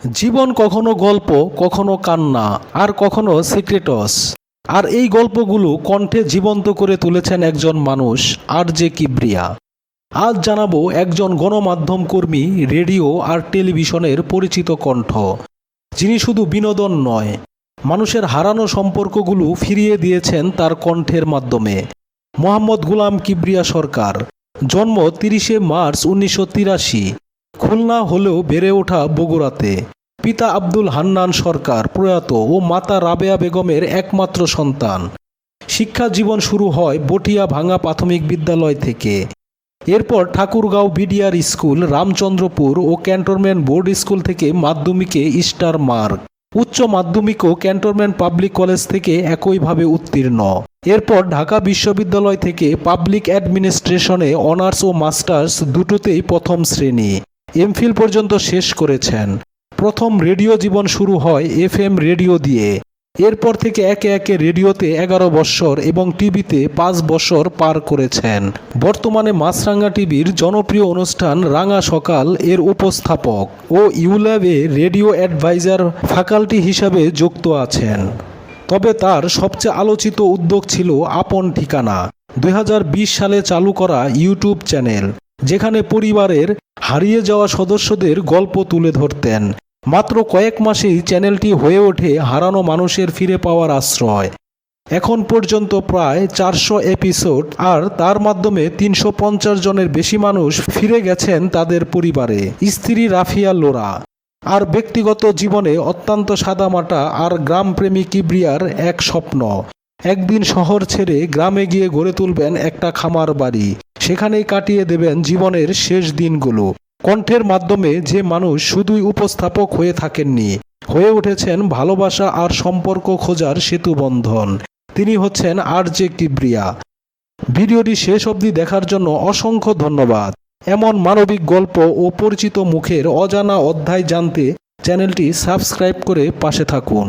জীবন কখনো গল্প, কখনো কান্না, আর কখনো সিক্রেটস। আর এই গল্পগুলো কণ্ঠে জীবন্ত করে তুলেছেন একজন মানুষ, আরজে কিবরিয়া। আজ জানাবো একজন গণমাধ্যম কর্মী, রেডিও আর টেলিভিশনের পরিচিত কণ্ঠ, যিনি শুধু বিনোদন নয়, মানুষের হারানো সম্পর্কগুলো ফিরিয়ে দিয়েছেন তার কণ্ঠের মাধ্যমে। মোহাম্মদ গোলাম কিবরিয়া সরকার, জন্ম 30শে মার্চ 1983, খুলনা হলেও বেড়ে ওঠা বগুড়াতে। পিতা আব্দুল হান্নান সরকার প্রয়াত ও মাতা রাবেয়া বেগমের একমাত্র সন্তান। শিক্ষা জীবন শুরু হয় বটিয়া ভাঙা প্রাথমিক বিদ্যালয় থেকে। এরপর ঠাকুরগাঁও বিডিআর স্কুল, রামচন্দ্রপুর ও ক্যান্টনমেন্ট বোর্ড স্কুল থেকে মাধ্যমিকে স্টার মার্ক, উচ্চ মাধ্যমিকও ক্যান্টনমেন্ট পাবলিক কলেজ থেকে একইভাবে উত্তীর্ণ। এরপর ঢাকা বিশ্ববিদ্যালয় থেকে পাবলিক অ্যাডমিনিস্ট্রেশনে অনার্স ও মাস্টার্স দুটোতেই প্রথম শ্রেণী, এমফিল পর্যন্ত শেষ করেছেন। প্রথম রেডিও জীবন শুরু হয় এফএম রেডিও দিয়ে। এরপর থেকে একে একে রেডিওতে 11 বছর এবং টিভিতে 5 বছর পার করেছেন। বর্তমানে মাছরাঙা টিভির জনপ্রিয় অনুষ্ঠান রাঙা সকাল এর উপস্থাপক ও ইউল্যাবে রেডিও অ্যাডভাইজার ফ্যাকাল্টি হিসাবে যুক্ত আছেন। তবে তার সবচেয়ে আলোচিত উদ্যোগ ছিল আপন ঠিকানা, 2020 সালে চালু করা ইউটিউব চ্যানেল, যেখানে পরিবারের হারিয়ে যাওয়া সদস্যদের গল্প তুলে ধরতেন। মাত্র কয়েক মাসেই চ্যানেলটি হয়ে ওঠে হারানো মানুষের ফিরে পাওয়ার আশ্রয়। এখন পর্যন্ত প্রায় 400 এপিসোড, আর তার মাধ্যমে 350 জনের বেশি মানুষ ফিরে গেছেন তাদের পরিবারে। স্ত্রী রাফিয়া লোরা। আর ব্যক্তিগত জীবনে অত্যন্ত সাদামাটা আর গ্রামপ্রেমী কিবরিয়ার এক স্বপ্ন, একদিন শহর ছেড়ে গ্রামে গিয়ে গড়ে তুলবেন একটা খামার বাড়ি, সেখানেই কাটিয়ে দেবেন জীবনের শেষ দিনগুলো। কণ্ঠের মাধ্যমে যে মানুষ শুধুই উপস্থাপক হয়ে থাকেননি, হয়ে উঠেছেন ভালোবাসা আর সম্পর্ক খোঁজার সেতুবন্ধন, তিনি হচ্ছেন আরজে কিবরিয়া। ভিডিওটি শেষ অবধি দেখার জন্য অসংখ্য ধন্যবাদ। এমন মানবিক গল্প ও পরিচিত মুখের অজানা অধ্যায় জানতে চ্যানেলটি সাবস্ক্রাইব করে পাশে থাকুন।